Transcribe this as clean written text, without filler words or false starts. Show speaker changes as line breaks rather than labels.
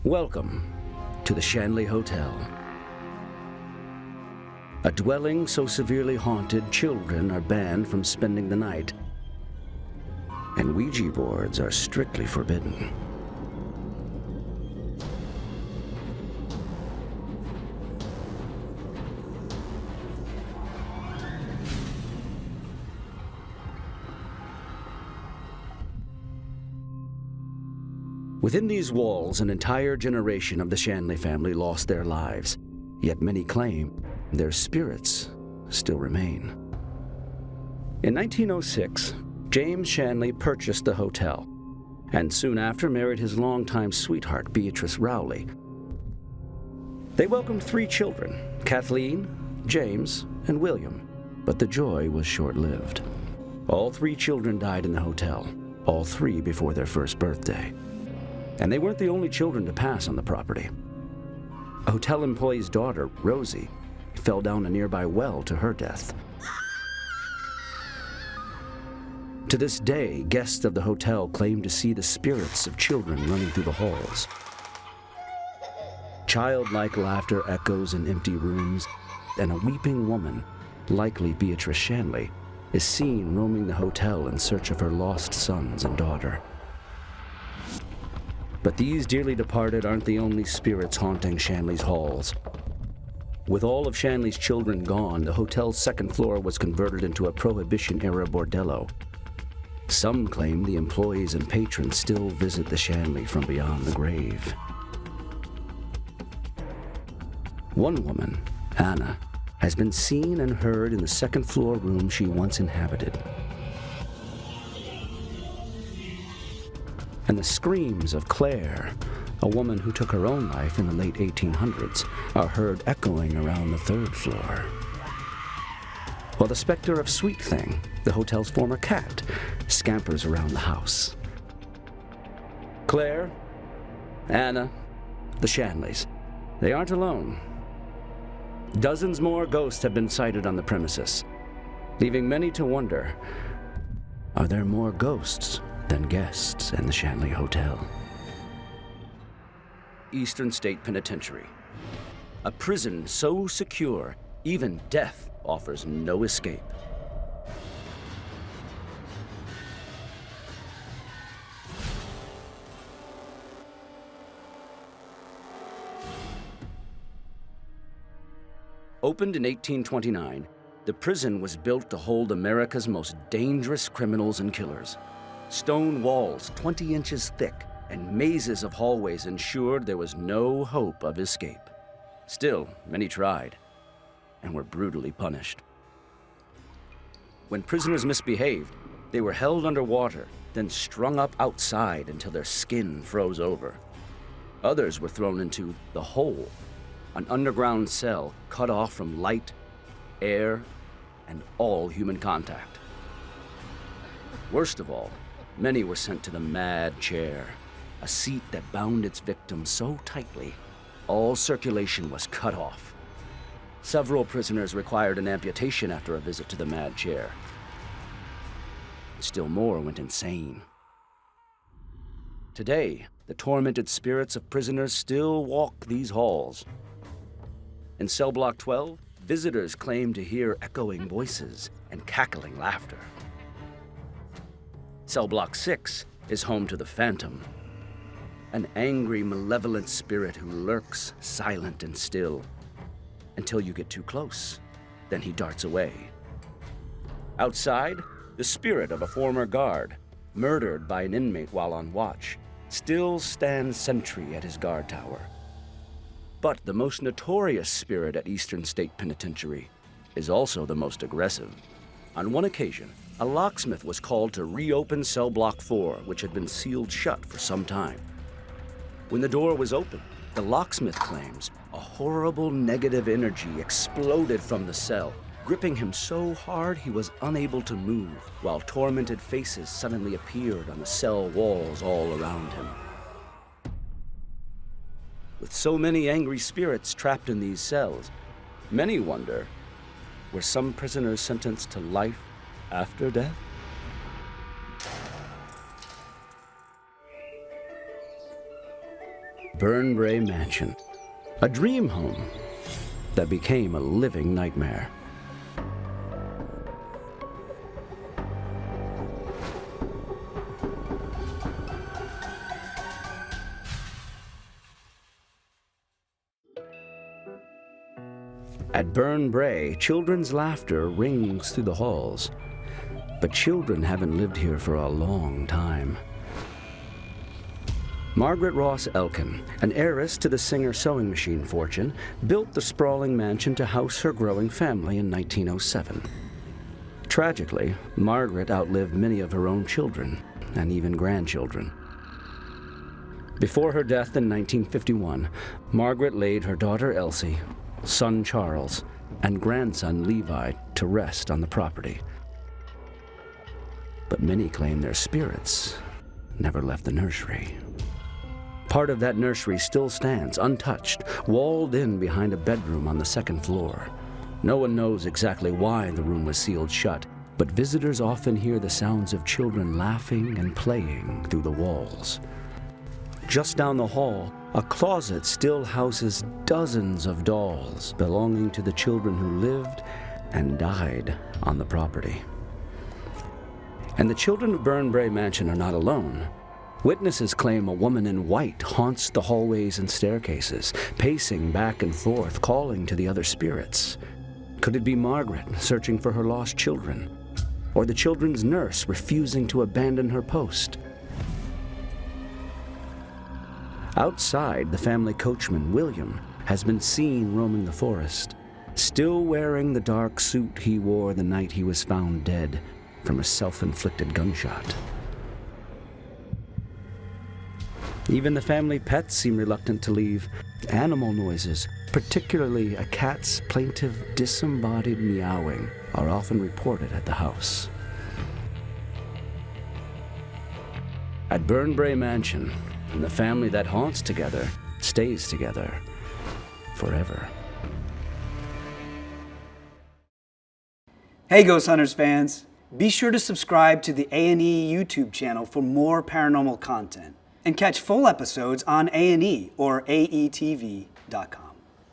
Welcome to the Shanley Hotel. A dwelling so severely haunted, children are banned from spending the night, and Ouija boards are strictly forbidden. Within these walls, an entire generation of the Shanley family lost their lives, yet many claim their spirits still remain. In 1906, James Shanley purchased the hotel, and soon after married his longtime sweetheart, Beatrice Rowley. They welcomed 3 children, Kathleen, James, and William, but the joy was short-lived. All 3 children died in the hotel, all 3 before their first birthday. And they weren't the only children to pass on the property. A hotel employee's daughter, Rosie, fell down a nearby well to her death. To this day, guests of the hotel claim to see the spirits of children running through the halls. Childlike laughter echoes in empty rooms, and a weeping woman, likely Beatrice Shanley, is seen roaming the hotel in search of her lost sons and daughter. But these dearly departed aren't the only spirits haunting Shanley's halls. With all of Shanley's children gone, the hotel's second floor was converted into a Prohibition-era bordello. Some claim the employees and patrons still visit the Shanley from beyond the grave. One woman, Anna, has been seen and heard in the second-floor room she once inhabited. And the screams of Claire, a woman who took her own life in the late 1800s, are heard echoing around the 3rd floor. While the specter of Sweet Thing, the hotel's former cat, scampers around the house. Claire, Anna, the Shanleys, they aren't alone. Dozens more ghosts have been sighted on the premises, leaving many to wonder, are there more ghosts than guests in the Shanley Hotel? Eastern State Penitentiary. A prison so secure, even death offers no escape. Opened in 1829, the prison was built to hold America's most dangerous criminals and killers. Stone walls 20 inches thick and mazes of hallways ensured there was no hope of escape. Still, many tried and were brutally punished. When prisoners misbehaved, they were held underwater, then strung up outside until their skin froze over. Others were thrown into the Hole, an underground cell cut off from light, air, and all human contact. Worst of all, many were sent to the Mad Chair, a seat that bound its victims so tightly, all circulation was cut off. Several prisoners required an amputation after a visit to the Mad Chair. Still more went insane. Today, the tormented spirits of prisoners still walk these halls. In cell block 12, visitors claim to hear echoing voices and cackling laughter. Cell block 6 is home to the Phantom, an angry, malevolent spirit who lurks silent and still until you get too close. Then he darts away. Outside, the spirit of a former guard, murdered by an inmate while on watch, still stands sentry at his guard tower. But the most notorious spirit at Eastern State Penitentiary is also the most aggressive. On one occasion, a locksmith was called to reopen cell block 4, which had been sealed shut for some time. When the door was opened, the locksmith claims a horrible negative energy exploded from the cell, gripping him so hard he was unable to move, while tormented faces suddenly appeared on the cell walls all around him. With so many angry spirits trapped in these cells, many wonder, were some prisoners sentenced to life after death? Burn Brae Mansion, a dream home that became a living nightmare. At Burn Brae, children's laughter rings through the halls. But children haven't lived here for a long time. Margaret Ross Elkin, an heiress to the Singer sewing machine fortune, built the sprawling mansion to house her growing family in 1907. Tragically, Margaret outlived many of her own children, and even grandchildren. Before her death in 1951, Margaret laid her daughter Elsie, son Charles, and grandson Levi to rest on the property. But many claim their spirits never left the nursery. Part of that nursery still stands untouched, walled in behind a bedroom on the second floor. No one knows exactly why the room was sealed shut, but visitors often hear the sounds of children laughing and playing through the walls. Just down the hall, a closet still houses dozens of dolls belonging to the children who lived and died on the property. And the children of Burn Brae Mansion are not alone. Witnesses claim a woman in white haunts the hallways and staircases, pacing back and forth, calling to the other spirits. Could it be Margaret searching for her lost children? Or the children's nurse refusing to abandon her post? Outside, the family coachman, William, has been seen roaming the forest, still wearing the dark suit he wore the night he was found dead from a self-inflicted gunshot. Even the family pets seem reluctant to leave. Animal noises, particularly a cat's plaintive, disembodied meowing, are often reported at the house. At Burn Brae Mansion, the family that haunts together stays together forever.
Hey Ghost Hunters fans, be sure to subscribe to the A&E YouTube channel for more paranormal content and catch full episodes on A&E or aetv.com.